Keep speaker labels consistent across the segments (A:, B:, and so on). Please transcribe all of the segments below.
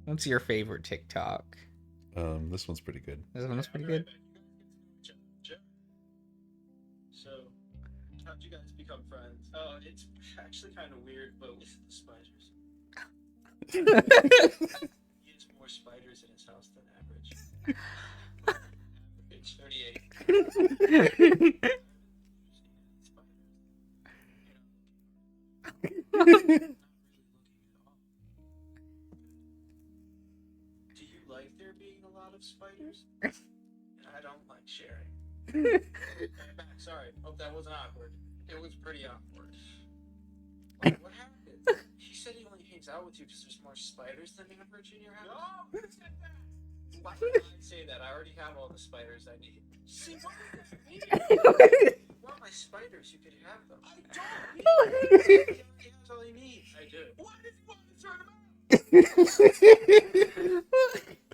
A: What's your favorite TikTok?
B: This one's pretty good.
A: This one's pretty good.
C: So, how'd you guys become friends? Oh, it's actually kind of weird, but with the spiders. He has more spiders in his house than average. It's 38. Do you like there being a lot of spiders? I don't like sharing. Sorry, hope that wasn't awkward. It was pretty awkward. What happened? He said he only hangs out with you because there's more spiders than average in your house. No, who said that? Why did I say that? I already have all the spiders I need. See, what does this mean? If you want my spiders, you could have them. I don't. He already has all he needs. I do. Why does he want to turn him out?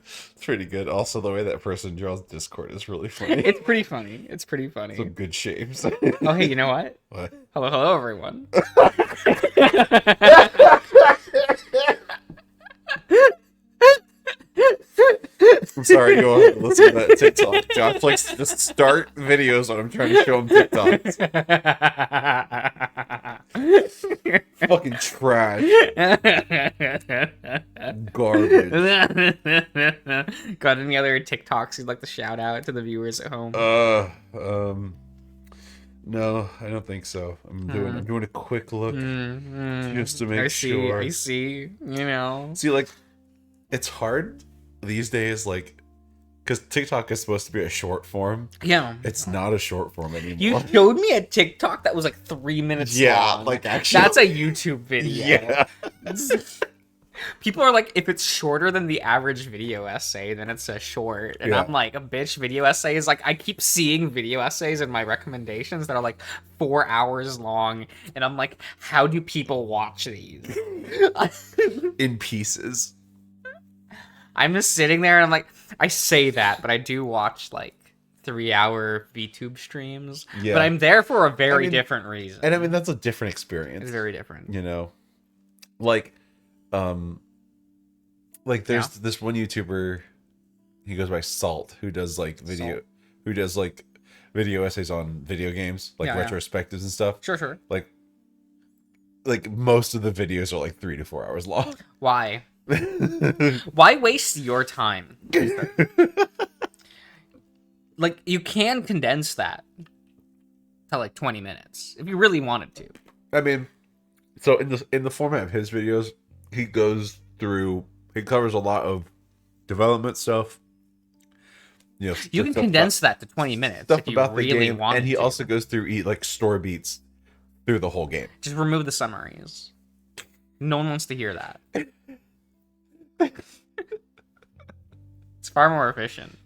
B: It's pretty good. Also, the way that person draws Discord is really funny.
A: It's pretty funny. It's pretty funny.
B: Some good shapes.
A: Oh, hey, you know what?
B: What?
A: Hello, everyone.
B: I'm sorry, you all have to listen to that TikTok. Josh likes to just start videos when I'm trying to show him TikToks. Fucking trash. Garbage.
A: Got any other TikToks you'd like to shout out to the viewers at home?
B: No, I don't think so. I'm doing a quick look just to make sure.
A: I see. You know.
B: See, like, it's hard these days, like, because TikTok is supposed to be a short form.
A: Yeah.
B: It's not a short form anymore.
A: You showed me a TikTok that was like 3 minutes long.
B: Yeah, like, actually.
A: That's a YouTube video.
B: Yeah.
A: People are like, if it's shorter than the average video essay, then it's a short. And
B: Yeah.
A: I'm like, a bitch, video essays. Like, I keep seeing video essays in my recommendations that are like 4 hours long. And I'm like, how do people watch these?
B: In pieces.
A: I'm just sitting there and I'm like, I say that, but I do watch like 3-hour VTube streams.
B: Yeah.
A: But I'm there for a very different reason.
B: And I mean, that's a different experience.
A: It's very different.
B: You know? Like there's this one YouTuber, he goes by Salt, who does like video essays on video games, like retrospectives and stuff.
A: Sure.
B: Like most of the videos are like 3 to 4 hours long.
A: Why? Why waste your time? Like, you can condense that to like 20 minutes if you really wanted to.
B: I mean, so in the format of his videos, he covers a lot of development stuff. You know,
A: you can condense that to 20 minutes
B: stuff
A: if you
B: about
A: really
B: the game,
A: wanted
B: and he
A: to.
B: also goes through like story beats through the whole game.
A: Just remove the summaries. No one wants to hear that. It's far more efficient.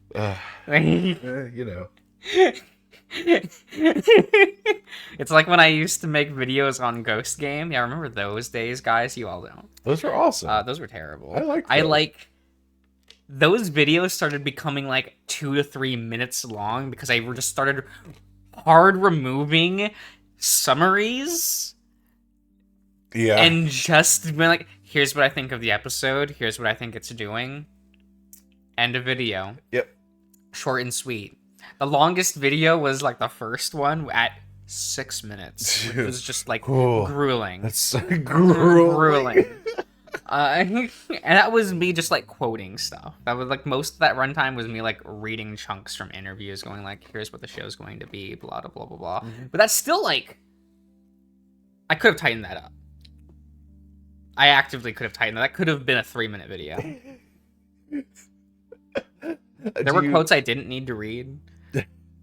B: You know.
A: It's like when I used to make videos on Ghost Game. Yeah, remember those days, guys? You all don't.
B: Those were awesome.
A: Those were terrible.
B: I
A: like those videos started becoming like 2 to 3 minutes long because I just started hard removing summaries.
B: Yeah.
A: And just been like, here's what I think of the episode. Here's what I think it's doing. End of video.
B: Yep.
A: Short and sweet. The longest video was like the first one at 6 minutes. Which was just like grueling.
B: That's so grueling.
A: And that was me just like quoting stuff. That was like most of that runtime was me like reading chunks from interviews, going like, here's what the show's going to be, blah blah blah blah blah.
B: Mm-hmm.
A: But that's still like, I could have tightened that up. I actively could have tightened that. That could have been a 3-minute video. There were quotes I didn't need to read.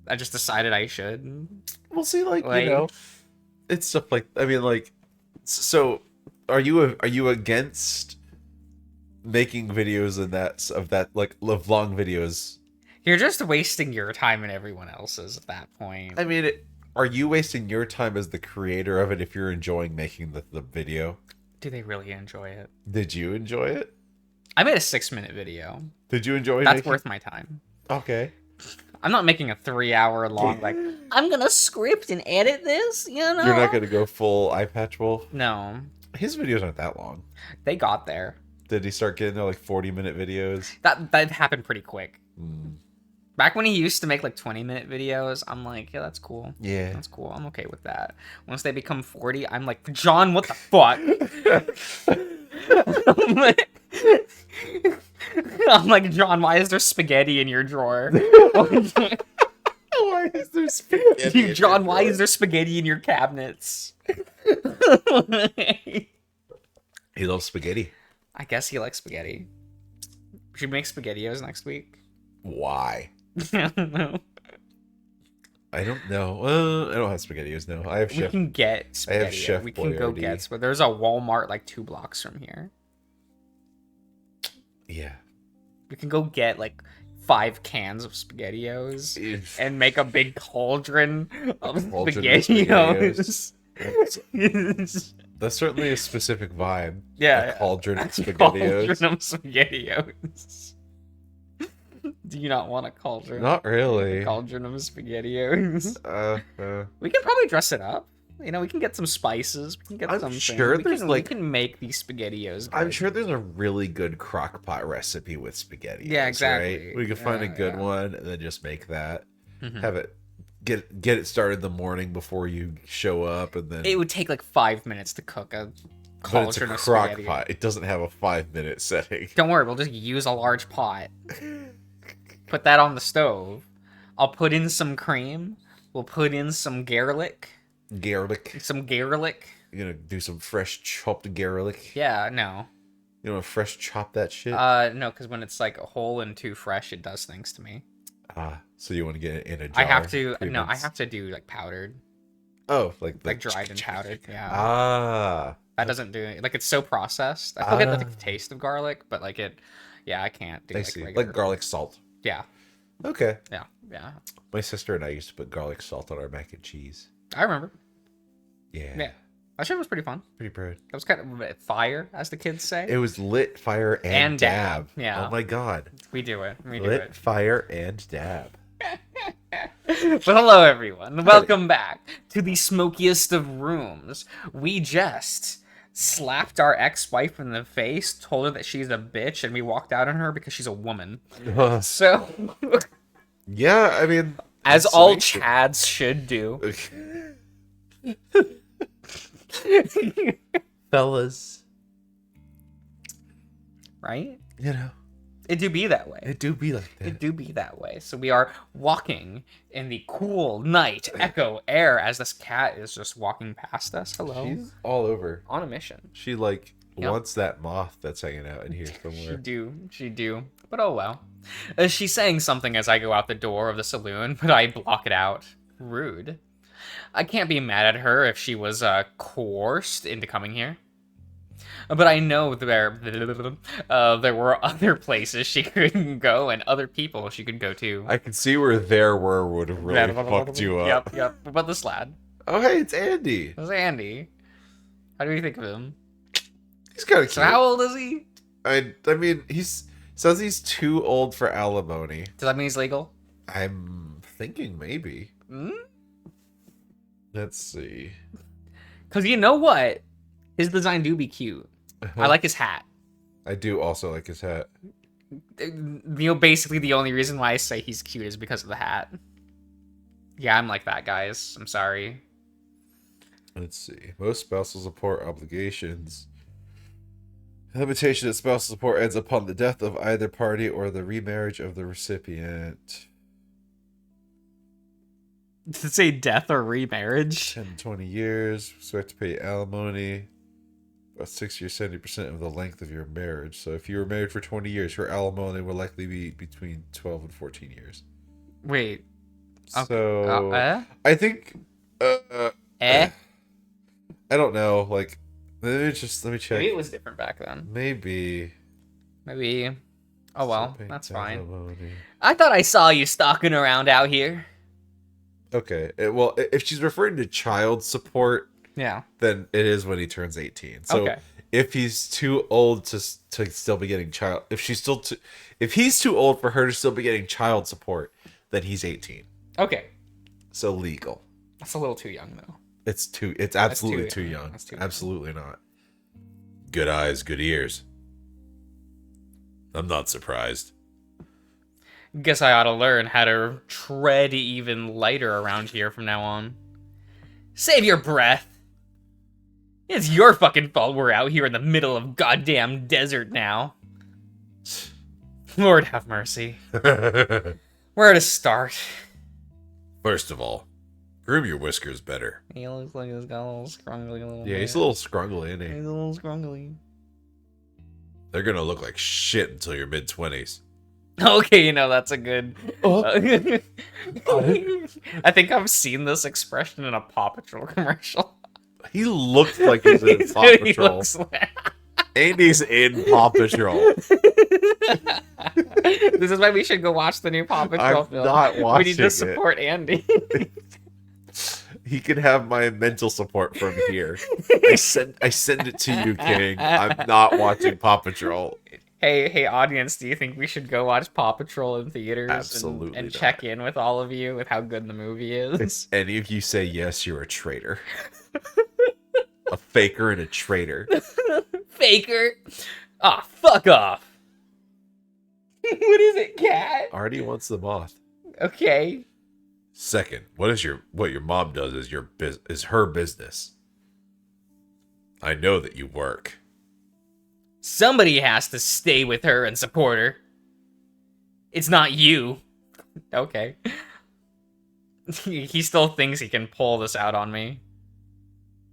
A: I just decided I should.
B: Well, see, like you know, it's stuff like, I mean, like, so are you against making videos of long videos?
A: You're just wasting your time and everyone else's at that point.
B: I mean, are you wasting your time as the creator of it if you're enjoying making the video?
A: Do they really enjoy it?
B: Did you enjoy it?
A: I made a 6-minute video.
B: Did you enjoy it?
A: That's worth my time.
B: Okay.
A: I'm not making a 3-hour long, like, I'm gonna script and edit this, you know?
B: You're not gonna go full eye patch wolf?
A: No.
B: His videos aren't that long.
A: They got there.
B: Did he start getting like 40-minute videos?
A: That happened pretty quick.
B: Mm.
A: Back when he used to make like 20-minute videos, I'm like, yeah, that's cool.
B: Yeah.
A: That's cool. I'm okay with that. Once they become 40, I'm like, John, what the fuck? I'm like, John, why is there spaghetti in your drawer?
B: Why is there spaghetti?
A: John, why is there spaghetti in your cabinets?
B: He loves spaghetti.
A: I guess he likes spaghetti. We should make SpaghettiOs next week.
B: Why?
A: I don't know.
B: I don't know. I don't have SpaghettiOs now. I have
A: We
B: Chef.
A: can get
B: I have
A: spaghetti.
B: Chef
A: We can go
B: Boyardee.
A: get. But there's a Walmart like 2 blocks from here.
B: Yeah.
A: We can go get like 5 cans of SpaghettiOs
B: If-
A: and make a big cauldron of
B: Cauldron of
A: SpaghettiOs.
B: That's certainly a specific vibe.
A: Yeah,
B: A cauldron of
A: Cauldron
B: SpaghettiOs.
A: of SpaghettiOs. Do you not want a cauldron?
B: Not really.
A: A cauldron of SpaghettiOs.
B: Uh,
A: We can probably dress it up. You know, we can get some spices. We can get
B: I'm
A: something.
B: sure
A: we
B: there's,
A: can,
B: like-
A: we can make these SpaghettiOs.
B: I'm
A: good.
B: sure there's a really good crock pot recipe with spaghetti.
A: Yeah, exactly.
B: Right? We could find a
A: Yeah,
B: good
A: yeah.
B: one and then just make that.
A: Mhm.
B: Have it get it started in the morning before you show up, and then
A: It would take like 5 minutes to cook a
B: but it's a
A: cauldron of
B: crock
A: spaghetti.
B: pot. It doesn't have a 5-minute setting.
A: Don't worry, we'll just use a large pot. Put that on the stove. I'll put in some cream. We'll put in some garlic.
B: Garlic.
A: Some garlic.
B: You're gonna do some fresh chopped garlic.
A: Yeah, no.
B: You want to fresh chop that shit?
A: No, because when it's like whole and too fresh, it does things to me.
B: So you want to get it in a jar?
A: I have to. No, I
B: pre-minced?
A: have to do like powdered,
B: Oh, like
A: dried and powdered. Yeah,
B: Ah,
A: that doesn't do it. Like it's so processed. I still get the taste of garlic, but like it. Yeah, I can't do
B: I
A: like
B: see.
A: regular.
B: Like garlic salt.
A: Yeah,
B: Okay.
A: yeah, yeah.
B: My sister and I used to put garlic salt on our mac and cheese.
A: I remember.
B: Yeah.
A: Yeah, that shit was pretty fun.
B: Pretty proud.
A: That was kind of fire, as the kids say.
B: It was lit, fire, and,
A: And
B: dab.
A: dab, yeah.
B: Oh my god.
A: We do it. We do
B: Lit,
A: it.
B: fire, and dab.
A: But hello, everyone. Welcome back to the smokiest of rooms. We just slapped our ex-wife in the face, told her that she's a bitch, and we walked out on her because she's a woman. So,
B: Yeah, I mean,
A: as
B: that's
A: all
B: sweet.
A: Chads should do.
B: Fellas,
A: Right?
B: you know,
A: It do be that way.
B: it do be like that.
A: It do be that way. So we are walking in the cool night echo air as this cat is just walking past us. Hello.
B: She's all over.
A: On a mission.
B: She like
A: Yep.
B: wants that moth that's hanging out in here
A: She
B: somewhere.
A: do. But oh well. She's saying something as I go out the door of the saloon, but I block it out. Rude. I can't be mad at her if she was coerced into coming here. But I know there were other places she could go and other people she could go to.
B: I can see where there were would have really fucked you up.
A: Yep. What about this lad?
B: Oh, hey, it's Andy.
A: This is Andy. How do you think of him?
B: He's kind of cute.
A: So how old is he?
B: I mean, says he's too old for alimony.
A: Does that mean he's legal?
B: I'm thinking maybe.
A: Hmm?
B: Let's see.
A: Because you know what? His design do be cute. I like his hat.
B: I do also like his hat.
A: You know, basically the only reason why I say he's cute is because of the hat. Yeah, I'm like that, guys. I'm sorry.
B: Let's see. Most spousal support obligations. Limitation of spousal support ends upon the death of either party or the remarriage of the recipient.
A: Does it say death or remarriage?
B: 10 to 20 years. Expect to pay alimony. About 60 or 70% of the length of your marriage. So if you were married for 20 years, your alimony will likely be between 12 and 14 years.
A: Wait.
B: So I think
A: Eh?
B: I don't know. Like, let me check.
A: Maybe it was different back then.
B: Maybe.
A: Maybe. Oh well,
B: Still pay
A: that's fine.
B: alimony.
A: I thought I saw you stalking around out here.
B: Okay. Well, if she's referring to child support,
A: Yeah.
B: then it is when he turns 18. So
A: Okay.
B: if he's too old to still be getting if he's too old for her to still be getting child support, then he's 18.
A: Okay.
B: So legal.
A: That's a little too young though.
B: It's absolutely too
A: young.
B: young.
A: That's too young.
B: Absolutely not. Good eyes, good ears. I'm not surprised.
A: Guess I ought to learn how to tread even lighter around here from now on. Save your breath. It's your fucking fault we're out here in the middle of goddamn desert now. Lord have mercy. Where to start?
B: First of all, groom your whiskers better.
A: He looks like he's got a little scrungly little
B: Yeah, he's a little scrungly, isn't he?
A: He's a little scrungly.
B: They're gonna look like shit until your mid-20s.
A: Okay, you know, that's a good...
B: Oh.
A: I think I've seen this expression in a Paw Patrol commercial.
B: He looks like he's in Paw
A: He
B: Patrol.
A: looks like-
B: Andy's in Paw Patrol.
A: This is why we should go watch the new Paw Patrol
B: I'm
A: film.
B: not
A: We
B: watching
A: need to support Andy.
B: He can have my mental support from here. I send it to you, King. I'm not watching Paw Patrol.
A: Hey, audience, do you think we should go watch Paw Patrol in theaters
B: Absolutely
A: and
B: not.
A: check in with all of you with how good the movie is?
B: If any of you say yes, you're a traitor. A faker and a traitor.
A: Faker. Ah, fuck off. What is it, cat?
B: Artie wants the moth.
A: Okay.
B: Second, what your mom does is her business. I know that you work.
A: Somebody has to stay with her and support her. It's not you. Okay. He still thinks he can pull this out on me.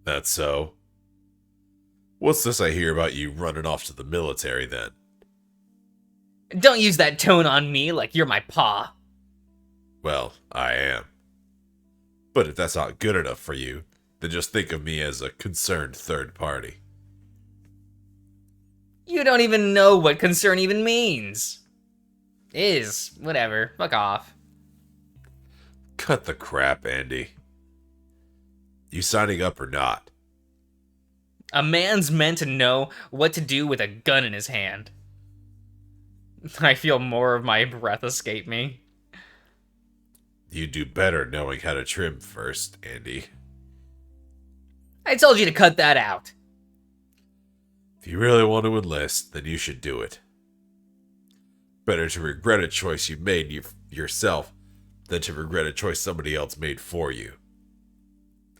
B: That's so. What's this I hear about you running off to the military then?
A: Don't use that tone on me like you're my pa.
B: Well, I am. But if that's not good enough for you, then just think of me as a concerned third party.
A: You don't even know what concern even means. Whatever. Fuck off.
B: Cut the crap, Andy. You signing up or not?
A: A man's meant to know what to do with a gun in his hand. I feel more of my breath escape me.
B: You do better knowing how to trim first, Andy.
A: I told you to cut that out.
B: If you really want to enlist, then you should do it. Better to regret a choice you made yourself than to regret a choice somebody else made for you.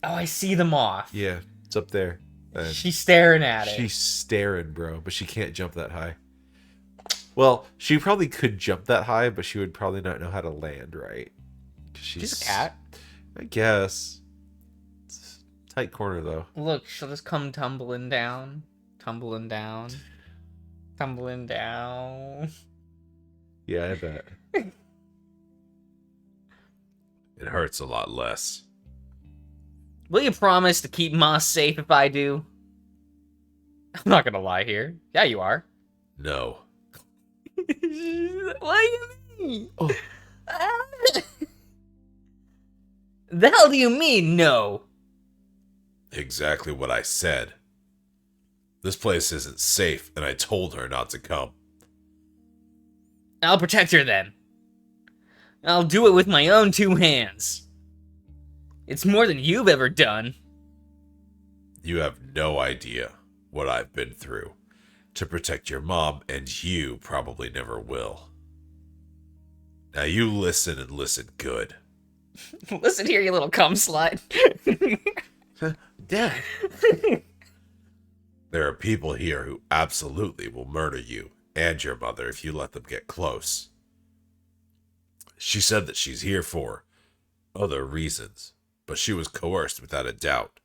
A: Oh, I see them off.
B: Yeah, it's up there. And
A: She's staring at it.
B: she's staring, bro, but she can't jump that high. Well, she probably could jump that high, but she would probably not know how to land right.
A: She's a cat.
B: I guess. It's a tight corner, though.
A: Look, she'll just come tumbling down. Tumbling down. Tumbling down.
B: Yeah, I bet. It hurts a lot less.
A: Will you promise to keep Ma safe if I do? I'm not gonna lie here. Yeah, you are.
B: No.
A: What do you mean?
B: Oh.
A: The hell do you mean, no?
B: Exactly what I said. This place isn't safe, and I told her not to come.
A: I'll protect her then. I'll do it with my own two hands. It's more than you've ever done.
B: You have no idea what I've been through to protect your mom, and you probably never will. Now you listen and listen good.
A: Listen here, you little cum slut.
B: Dad. There are people here who absolutely will murder you and your mother if you let them get close. She said that she's here for other reasons, but she was coerced without a doubt.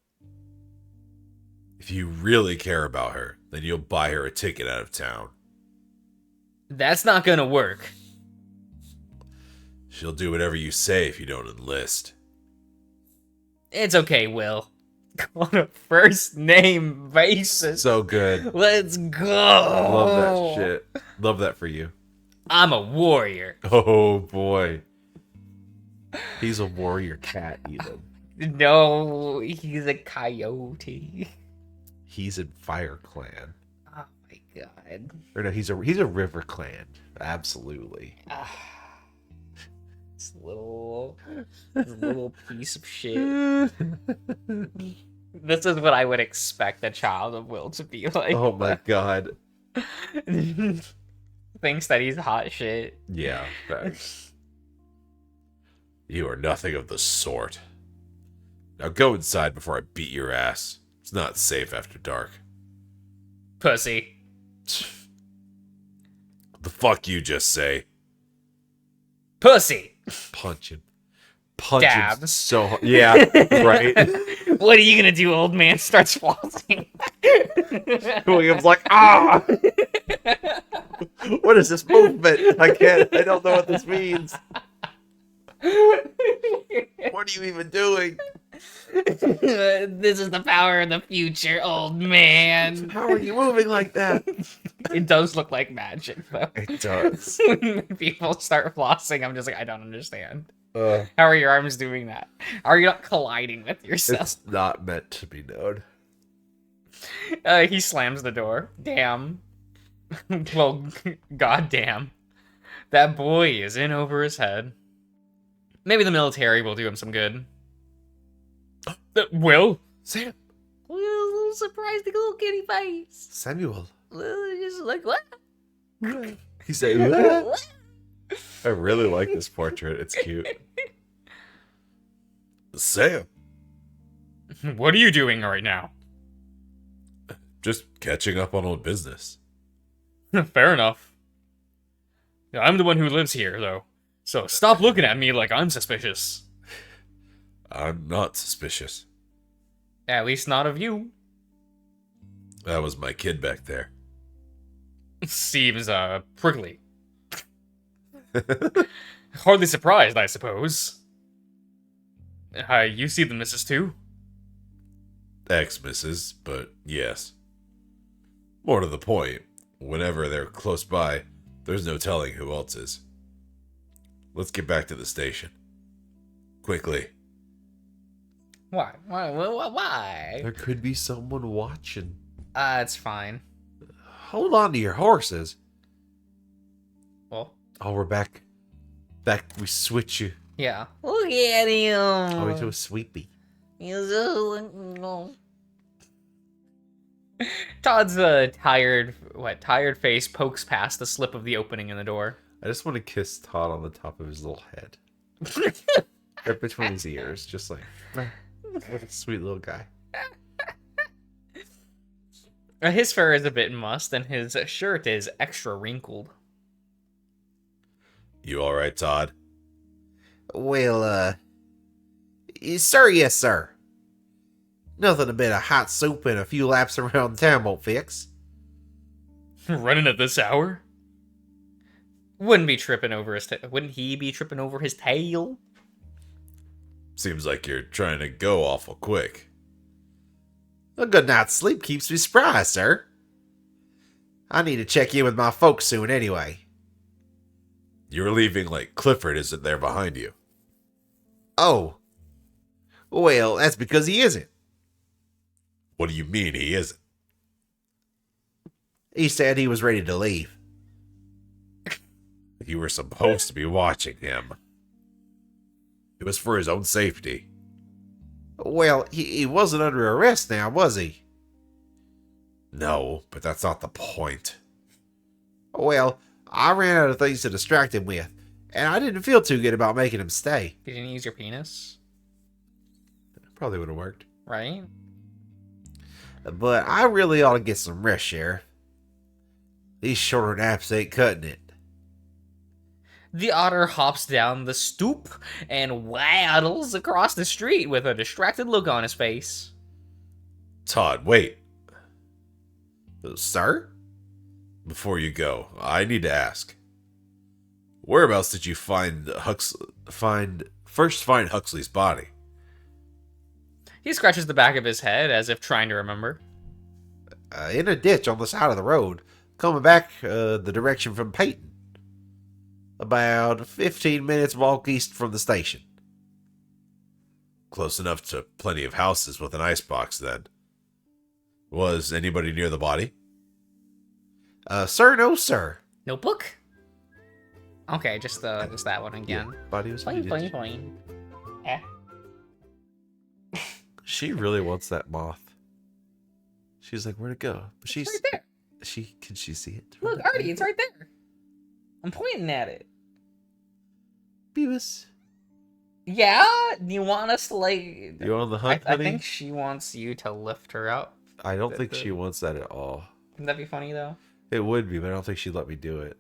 B: If you really care about her, then you'll buy her a ticket out of town.
A: That's not gonna work.
B: She'll do whatever you say if you don't enlist.
A: It's okay, Will. On a first name basis.
B: So good.
A: Let's go.
B: Love that shit. Love that for you.
A: I'm a warrior.
B: Oh boy. He's a warrior cat, even.
A: No, he's a coyote.
B: He's in Fire Clan.
A: Oh my god.
B: Or no, he's a River Clan. Absolutely.
A: This little piece of shit. This is what I would expect a child of Will to be like.
B: Oh my god.
A: thinks that he's hot shit.
B: Yeah, thanks. You are nothing of the sort. Now go inside before I beat your ass. It's not safe after dark.
A: Pussy.
B: The fuck you just say?
A: Pussy.
B: Punch him.
A: Dab.
B: Him so hard. Yeah, right.
A: What are you gonna do, old man? Starts flossing.
B: William's like, ah! What is this movement? I don't know what this means. What are you even doing?
A: This is the power of the future, old man.
B: How are you moving like that?
A: It does look like magic, though.
B: It does.
A: When people start flossing, I'm just like, I don't understand.
B: Uh,
A: How are your arms doing that? Are you not colliding with yourself?
B: it's not meant to be known.
A: He slams the door. Damn. Well, goddamn. That boy is in over his head. Maybe the military will do him some good. Will?
B: Sam.
A: A little surprised, like a little kitty face.
B: Samuel.
A: Just like, what?
B: He said, what? I really like this portrait. It's cute. Sam.
A: What are you doing right now?
B: Just catching up on old business.
A: Fair enough. I'm the one who lives here, though. So stop looking at me like I'm suspicious.
B: I'm not suspicious.
A: At least not of you.
B: That was my kid back there.
A: Seems, prickly. Hardly surprised, I suppose. You see the missus too?
B: Ex-missus, but yes. More to the point, whenever they're close by, there's no telling who else is. Let's get back to the station. Quickly.
A: Why? Why?
B: There could be someone watching.
A: It's fine.
B: Hold on to your horses.
A: Well,
B: Oh, we're back. We switch you.
A: yeah. Look at him.
B: Oh, into a sweepy.
A: He's so... Todd's tired face pokes past the slip of the opening in the door.
B: I just want to kiss Todd on the top of his little head. Right between his ears. Just like, what a sweet little guy.
A: His fur is a bit mussed, and his shirt is extra wrinkled.
B: You alright, Todd?
D: Well, sir, yes, sir. Nothing a bit of hot soup and a few laps around town won't fix.
A: Running at this hour? Wouldn't he be tripping over his tail?
B: Seems like you're trying to go awful quick.
D: A good night's sleep keeps me spry, sir. I need to check in with my folks soon anyway.
B: You're leaving like Clifford isn't there behind you.
D: Oh. Well, that's because he isn't.
B: What do you mean he isn't?
D: He said he was ready to leave.
B: You were supposed to be watching him. It was for his own safety.
D: Well, he wasn't under arrest now, was he?
B: No, but that's not the point.
D: Well, I ran out of things to distract him with, and I didn't feel too good about making him stay.
A: You didn't use your penis,
B: Probably would have worked.
A: right?
D: But I really ought to get some rest, Sheriff. These shorter naps ain't cutting it.
A: The otter hops down the stoop and waddles across the street with a distracted look on his face.
B: Todd, wait.
D: Sir?
B: Before you go, I need to ask. Whereabouts did you find Huxley's body?
A: He scratches the back of his head as if trying to remember.
D: In a ditch on the side of the road, coming back the direction from Peyton. About 15 minutes walk east from the station.
B: Close enough to plenty of houses with an icebox, then. Was anybody near the body?
D: Sir, no, sir.
A: Notebook? Okay, just that one again.
B: Body was
A: Boing,
B: needed.
A: boing, boing. Eh.
B: She really wants that moth. She's like, where'd it go? But
A: It's right there.
B: Can she see it?
A: Look, Artie, it's right there. I'm pointing at it.
B: Beavis.
A: Yeah? Do you want us to, like...
B: You on the hunt,
A: I
B: honey?
A: think she wants you to lift her up.
B: I don't think she wants that at all.
A: Wouldn't that be funny, though?
B: It would be, but I don't think she'd let me do it.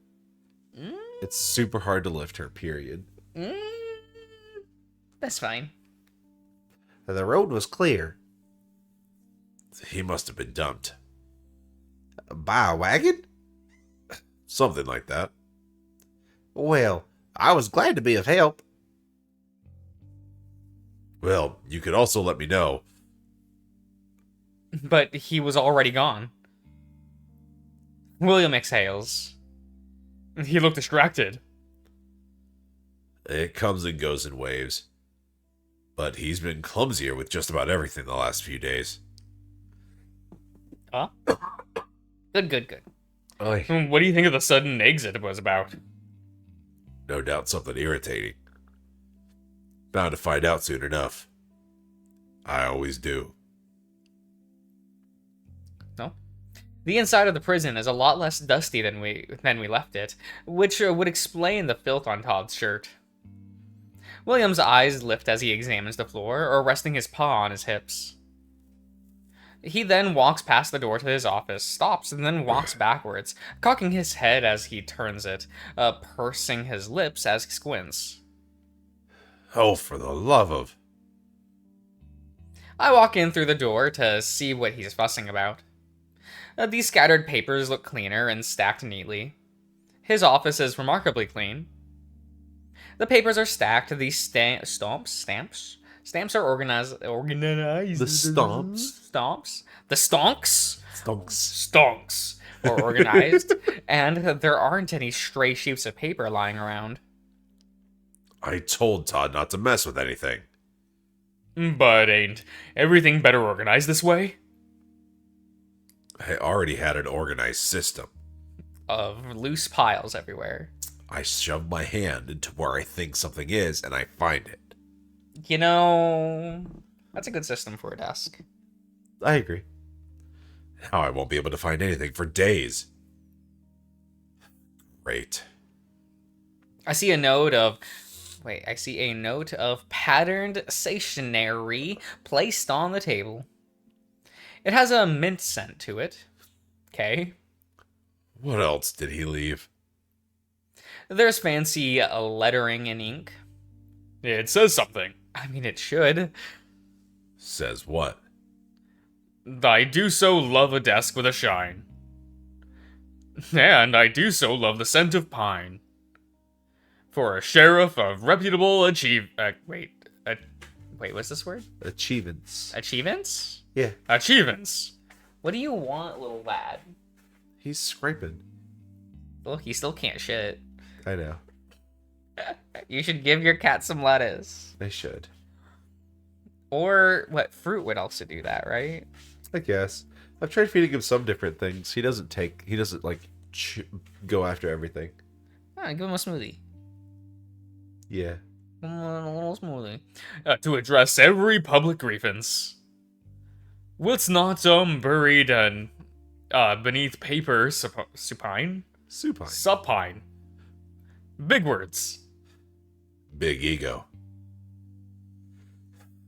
A: Mm,
B: It's super hard to lift her, period.
A: mm, that's fine.
D: The road was clear.
B: He must have been dumped.
D: By a wagon?
B: Something like that.
D: Well, I was glad to be of help.
B: Well, you could also let me know.
A: But he was already gone. William exhales. He looked distracted.
B: It comes and goes in waves. But he's been clumsier with just about everything the last few days.
A: Huh? Good.
B: Oy.
A: What do you think of the sudden exit was about?
B: No doubt something irritating. Bound to find out soon enough. I always do.
A: No? The inside of the prison is a lot less dusty than we left it, which would explain the filth on Todd's shirt. William's eyes lift as he examines the floor, or resting his paw on his hips. He then walks past the door to his office, stops, and then walks backwards, cocking his head as he turns it, pursing his lips as he squints.
B: Oh, for the love of...
A: I walk in through the door to see what he's fussing about. These scattered papers look cleaner and stacked neatly. His office is remarkably clean. The papers are stacked, these stamps are organized.
B: The stomps.
A: The stonks?
B: Stonks.
A: Stonks are organized, and there aren't any stray sheets of paper lying around.
B: I told Todd not to mess with anything.
A: But ain't everything better organized this way?
B: I already had an organized system.
A: Of loose piles everywhere.
B: I shove my hand into where I think something is, and I find it.
A: You know, that's a good system for a desk.
B: I agree. Now I won't be able to find anything for days. Great.
A: I see a note of patterned stationery placed on the table. It has a mint scent to it. Okay.
B: What else did he leave?
A: There's fancy lettering in ink. It says something. I mean, it should.
B: Says what?
A: I do so love a desk with a shine. And I do so love the scent of pine. For a sheriff of reputable what's this word?
B: Achievements.
A: Achievements?
B: Yeah.
A: Achievements. What do you want, little lad?
B: He's scraping.
A: Look, he still can't shit.
B: I know.
A: You should give your cat some lettuce.
B: I should.
A: Or, what, fruit would also do that, right?
B: I guess. I've tried feeding him some different things. He doesn't go after everything.
A: Ah, give him a smoothie.
B: Yeah.
A: A little smoothie. To address every public grievance. What's not, buried and, beneath paper supine?
B: Supine.
A: Supine. Big words.
B: Big ego.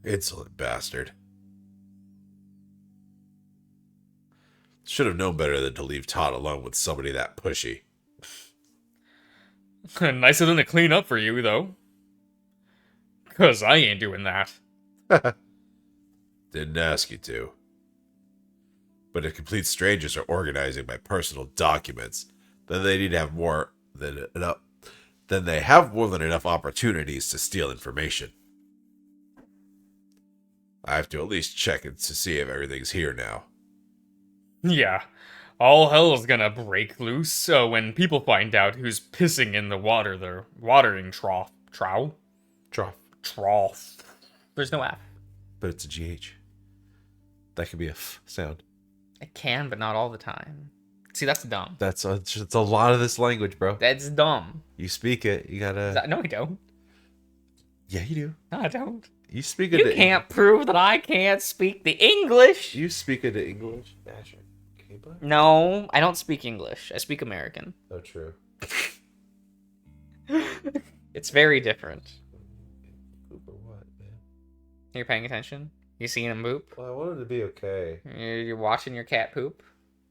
B: Insolent bastard. Should have known better than to leave Todd alone with somebody that pushy.
A: Nice of them to clean up for you, though. 'Cause I ain't doing that.
B: Didn't ask you to. But if complete strangers are organizing my personal documents, then they need to have more than enough. Then they have more than enough opportunities to steal information. I have to at least check it to see if everything's here now.
A: Yeah. All hell's gonna break loose, so when people find out who's pissing in the watering trough. Trough. There's no F.
B: But it's a GH. That could be a F sound.
A: It can, but not all the time. See, that's dumb.
B: It's a lot of this language, bro.
A: That's dumb.
B: You speak it. You gotta.
A: No, I don't.
B: Yeah, you do.
A: No, I don't.
B: You speak it.
A: You can't prove that I can't speak the English.
B: You speak it in English. Asher.
A: No, I don't speak English. I speak American.
B: Oh, true.
A: It's very different.
B: Poop or what, man?
A: You're paying attention? You seeing him poop?
B: Well, I want him to be okay.
A: You're watching your cat poop?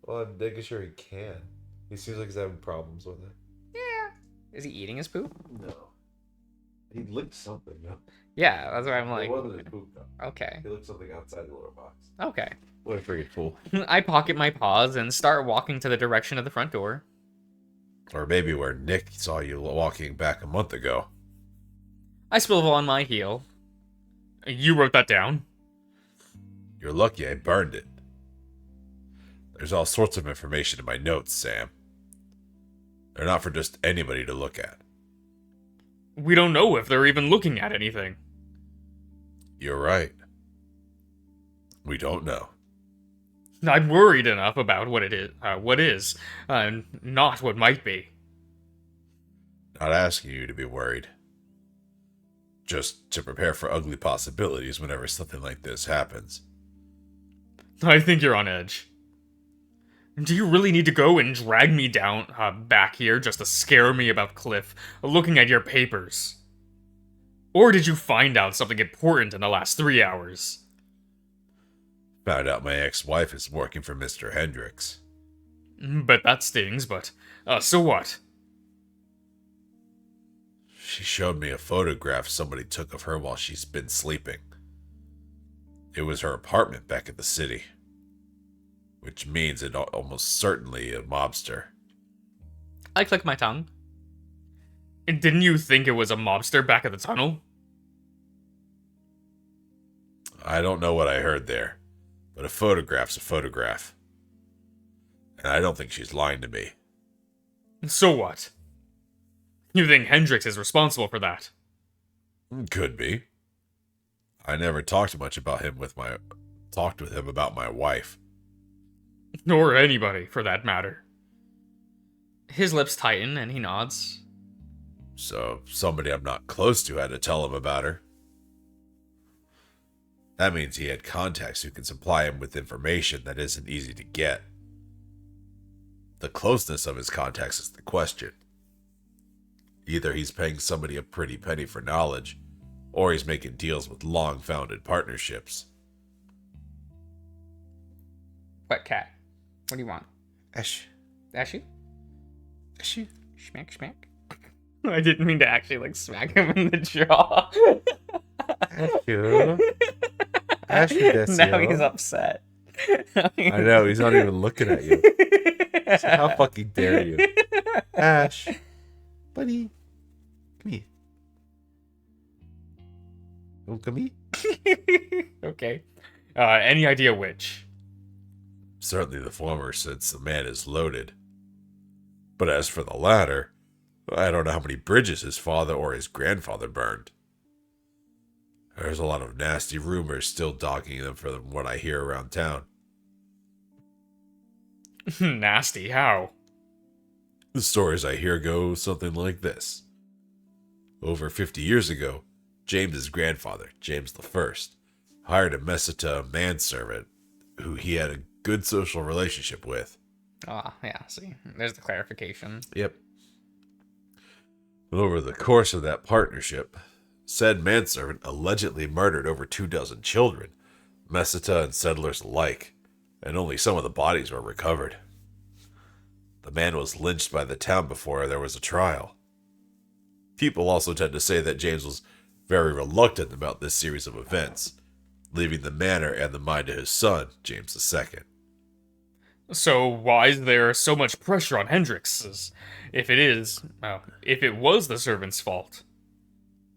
B: Well, I'm making sure he can. He seems like he's having problems with it.
A: Yeah. Is he eating his poop?
B: No. He licked something, no?
A: Yeah, that's why I'm like,
B: It wasn't his poop, though.
A: okay.
B: He licked something outside the litter box.
A: Okay.
B: What a freaking fool.
A: I pocket my paws and start walking to the direction of the front door.
B: Or maybe where Nick saw you walking back a month ago.
A: I swivel on my heel. You wrote that down?
B: You're lucky I burned it. There's all sorts of information in my notes, Sam. They're not for just anybody to look at.
A: We don't know if they're even looking at anything.
B: You're right. We don't know.
A: I'm worried enough about what is, not what might be.
B: Not asking you to be worried. Just to prepare for ugly possibilities whenever something like this happens.
A: I think you're on edge. Do you really need to go and drag me down, back here just to scare me about Cliff, looking at your papers? Or did you find out something important in the last 3 hours?
B: Found out my ex-wife is working for Mr. Hendricks.
A: Bet that stings, but, so what?
B: She showed me a photograph somebody took of her while she's been sleeping. It was her apartment back at the city. Which means it almost certainly a mobster.
A: I click my tongue. Didn't you think it was a mobster back at the tunnel?
B: I don't know what I heard there, but a photograph's a photograph. And I don't think she's lying to me.
A: So what? You think Hendricks is responsible for that?
B: Could be. I never talked much about him talked with him about my wife.
A: Or anybody, for that matter. His lips tighten and he nods.
B: So somebody I'm not close to had to tell him about her. That means he had contacts who can supply him with information that isn't easy to get. The closeness of his contacts is the question. Either he's paying somebody a pretty penny for knowledge, or he's making deals with long-founded partnerships.
A: What, cat? What do you want?
B: Ash.
A: Ashy?
B: Ashy.
A: Smack, smack. I didn't mean to actually, like, smack him in the jaw.
B: Ashu. Ashu,
A: Now he's upset.
B: I know, he's not even looking at you. So how fucking dare you? Ash. Buddy. Come here. Oh, come here.
A: Okay. Any idea which?
B: Certainly the former, since the man is loaded. But as for the latter, I don't know how many bridges his father or his grandfather burned. There's a lot of nasty rumors still dogging them from what I hear around town.
A: Nasty, how?
B: The stories I hear go something like this. Over 50 years ago, James's grandfather, James I, hired a Meseta manservant who he had a good social relationship with.
A: Ah, yeah, see. There's the clarification.
B: Yep. Over the course of that partnership, said manservant allegedly murdered over 24 children, Meseta and settlers alike, and only some of the bodies were recovered. The man was lynched by the town before there was a trial. People also tend to say that James was very reluctant about this series of events, leaving the manor and the mine to his son, James II.
A: So why is there so much pressure on Hendricks? If it was the servant's fault.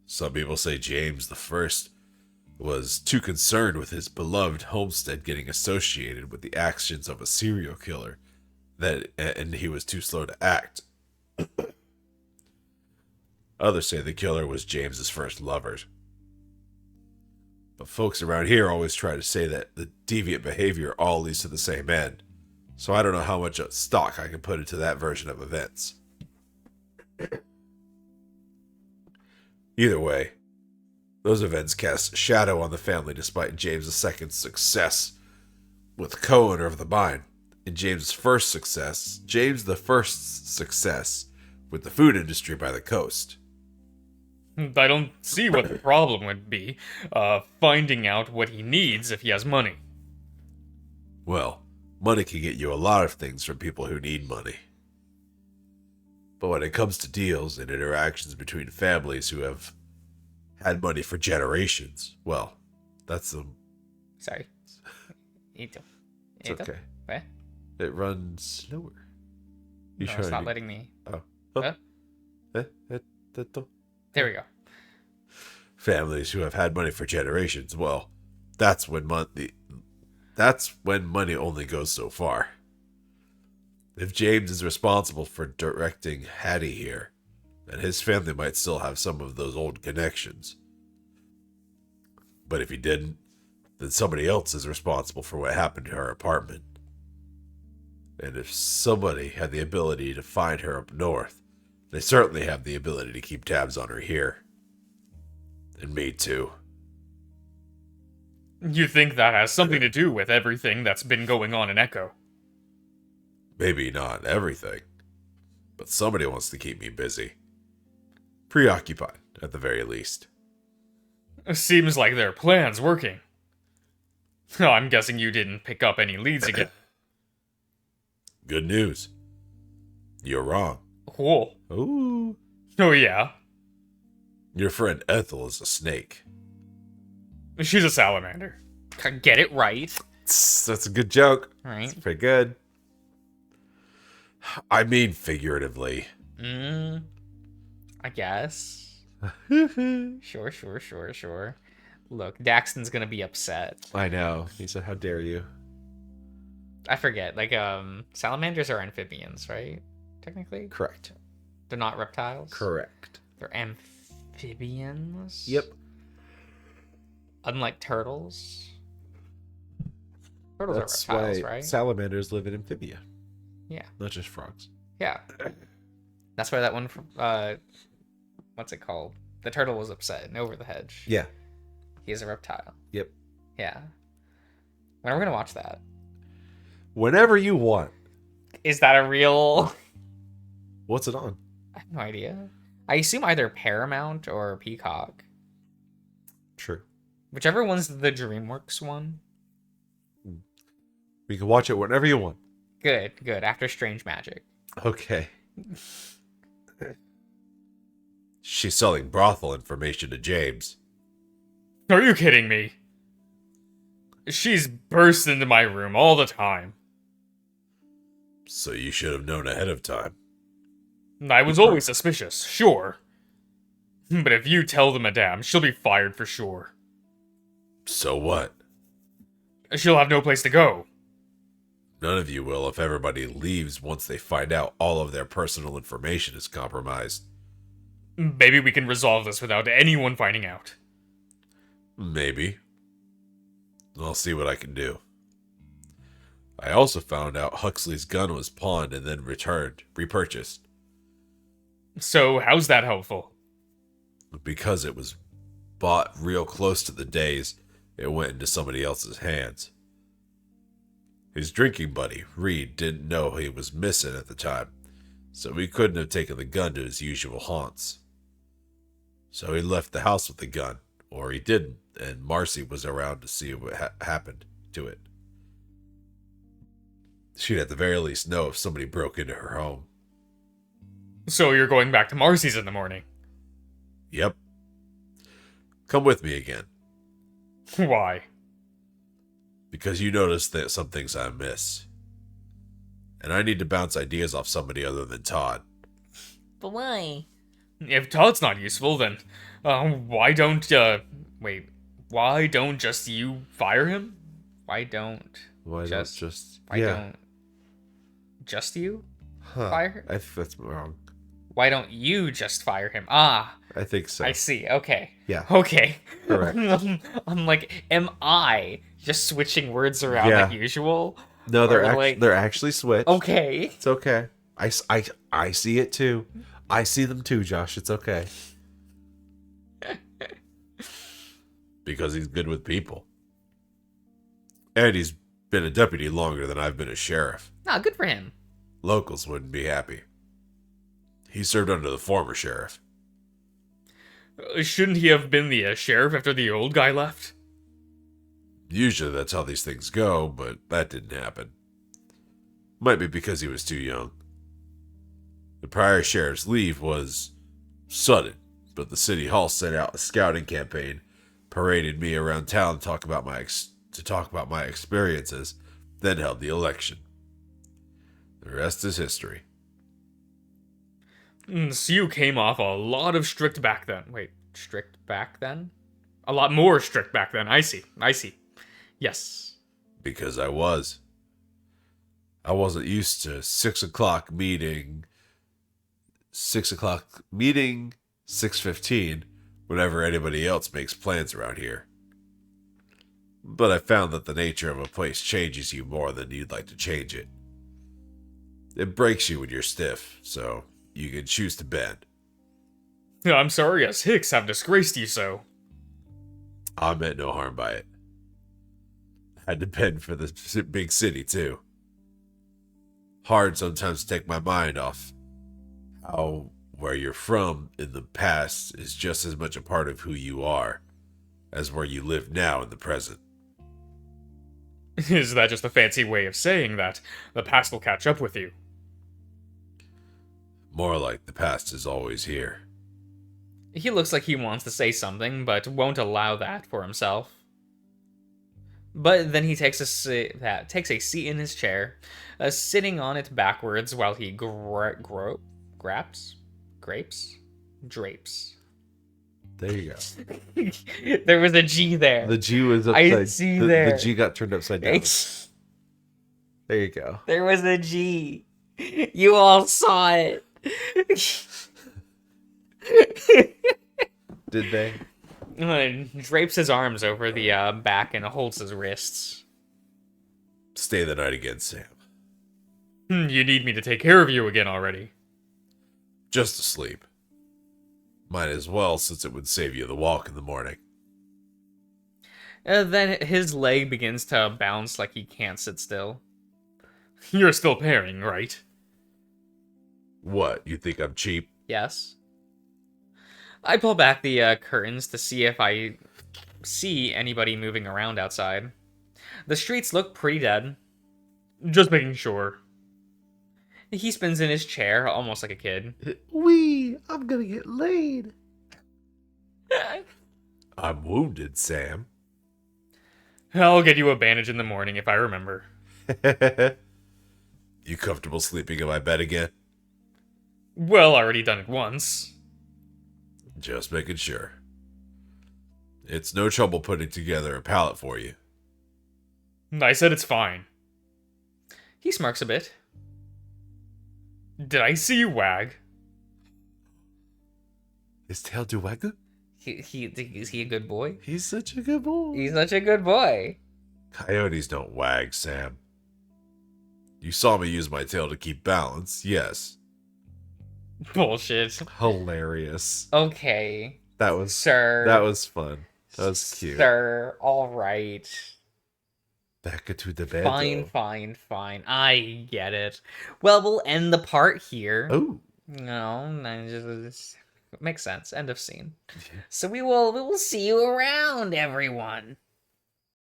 B: Some people say James I was too concerned with his beloved homestead getting associated with the actions of a serial killer, and he was too slow to act. Others say the killer was James's first lover. But folks around here always try to say that the deviant behavior all leads to the same end. So I don't know how much stock I can put into that version of events. Either way, those events cast a shadow on the family despite James II's success with co-owner of the mine, and James the first's success with the food industry by the coast.
A: I don't see what the problem would be, finding out what he needs if he has money.
D: Well, money can get you a lot of things from people who need money. But when it comes to deals and interactions between families who have had money for generations, well, that's the...
A: Sorry. Ito.
D: It's okay.
A: What?
D: It runs slower.
A: No, it's not letting me.
D: Oh.
A: Huh? There we go.
D: Families who have had money for generations, well, that's when money only goes so far. If James is responsible for directing Hattie here, then his family might still have some of those old connections. But if he didn't, then somebody else is responsible for what happened to her apartment. And if somebody had the ability to find her up north, they certainly have the ability to keep tabs on her here. And me too.
A: You think that has something to do with everything that's been going on in Echo?
D: Maybe not everything, but somebody wants to keep me busy. Preoccupied, at the very least.
A: Seems like their plan's working. I'm guessing you didn't pick up any leads again.
D: Good news. You're wrong.
A: Cool.
D: Ooh.
A: Oh yeah?
D: Your friend Ethel is a snake.
A: She's a salamander. Get it right.
D: That's a good joke.
A: Right.
D: It's pretty good. I mean figuratively.
A: I guess. Sure. Look, Daxton's gonna be upset.
B: I know. He said, "How dare you?"
A: I forget. Like, salamanders are amphibians, right? Technically?
B: Correct.
A: They're not reptiles?
B: Correct.
A: They're amphibians?
B: Yep.
A: Unlike turtles. Turtles
B: That's
A: are reptiles,
B: why
A: right?
B: salamanders live in amphibia,
A: Yeah.
B: not just frogs.
A: Yeah. That's why that one from, what's it called? The turtle was upset and over the hedge.
B: Yeah.
A: He's a reptile.
B: Yep.
A: Yeah. When are we gonna watch that?
B: Whenever you want.
A: Is that a real...
B: What's it on?
A: I have no idea. I assume either Paramount or Peacock.
B: True.
A: Whichever one's the DreamWorks one.
B: We can watch it whenever you want.
A: Good. After Strange Magic.
B: Okay.
D: She's selling brothel information to James.
A: Are you kidding me? She's burst into my room all the time.
D: So you should have known ahead of time.
A: I was always suspicious, sure. But if you tell the madame, she'll be fired for sure.
D: So what?
A: She'll have no place to go.
D: None of you will if everybody leaves once they find out all of their personal information is compromised.
A: Maybe we can resolve this without anyone finding out.
D: Maybe. I'll see what I can do. I also found out Huxley's gun was pawned and then repurchased.
A: So, how's that helpful?
D: Because it was bought real close to the days it went into somebody else's hands. His drinking buddy, Reed, didn't know he was missing at the time, so he couldn't have taken the gun to his usual haunts. So he left the house with the gun, or he didn't, and Marcy was around to see what happened to it. She'd at the very least know if somebody broke into her home.
A: So you're going back to Marcy's in the morning?
D: Yep. Come with me again.
A: Why?
D: Because you noticed that some things I miss. And I need to bounce ideas off somebody other than Todd.
E: But why?
A: If Todd's not useful, then why don't just you fire him? Why don't just you fire him?
B: I think that's wrong.
A: Why don't you just fire him? Ah,
B: I think so.
A: I see. Okay.
B: Yeah.
A: Okay.
B: Correct.
A: I'm like, am I just switching words around
B: Yeah.
A: like usual?
B: No, they're
A: Or, like-
B: they're actually switched.
A: Okay.
B: It's okay. I see it too. I see them too, Josh. It's okay.
D: Because he's good with people. And he's been a deputy longer than I've been a sheriff.
A: Nah, good for him.
D: Locals wouldn't be happy. He served under the former sheriff.
A: Shouldn't he have been the sheriff after the old guy left?
D: Usually that's how these things go, but that didn't happen. Might be because he was too young. The prior sheriff's leave was sudden, but the city hall set out a scouting campaign, paraded me around town to talk about my experiences, then held the election. The rest is history.
A: So you came off a lot of strict back then. Wait, strict back then? A lot more strict back then. I see. Yes.
D: Because I wasn't used to 6 o'clock meeting, 6:15, whenever anybody else makes plans around here. But I found that the nature of a place changes you more than you'd like to change it. It breaks you when you're stiff, so you can choose to bend.
A: I'm sorry us Hicks have disgraced you so.
D: I meant no harm by it. I had to bend for the big city, too. Hard sometimes to take my mind off how where you're from in the past is just as much a part of who you are as where you live now in the present.
A: Is that just a fancy way of saying that the past will catch up with you?
D: More like the past is always here.
A: He looks like he wants to say something, but won't allow that for himself. But then he takes a seat in his chair, sitting on it backwards while he drapes.
B: There you go.
A: There was a G there.
B: The G was upside.
A: I see
B: the,
A: there.
B: The G got turned upside down. There you go.
A: There was a G. You all saw it.
B: Did they?
A: Drapes his arms over the back and holds his wrists.
D: Stay the night again, Sam.
A: You need me to take care of you again already.
D: Just to sleep. Might as well, since it would save you the walk in the morning.
A: Then his leg begins to bounce like he can't sit still. You're still pairing, right?
D: What, you think I'm cheap?
A: Yes. I pull back the curtains to see if I see anybody moving around outside. The streets look pretty dead. Just making sure. He spins in his chair, almost like a kid.
B: I'm gonna get laid.
D: I'm wounded, Sam.
A: I'll get you a bandage in the morning if I remember.
D: You comfortable sleeping in my bed again?
A: Well, already done it once.
D: Just making sure. It's no trouble putting together a pallet for you.
A: I said it's fine. He smirks a bit. Did I see you wag?
B: His tail do waggle?
A: Is he a good boy?
B: He's such a good boy.
A: He's such a good boy.
D: Coyotes don't wag, Sam. You saw me use my tail to keep balance, yes.
A: Bullshit.
B: Hilarious.
A: Okay.
B: That was
A: Sir.
B: That was fun. That was cute.
A: Sir, alright.
B: Back to the bed.
A: Fine. I get it. Well, we'll end the part here.
B: Oh.
A: No, just makes sense. End of scene. So we will see you around, everyone.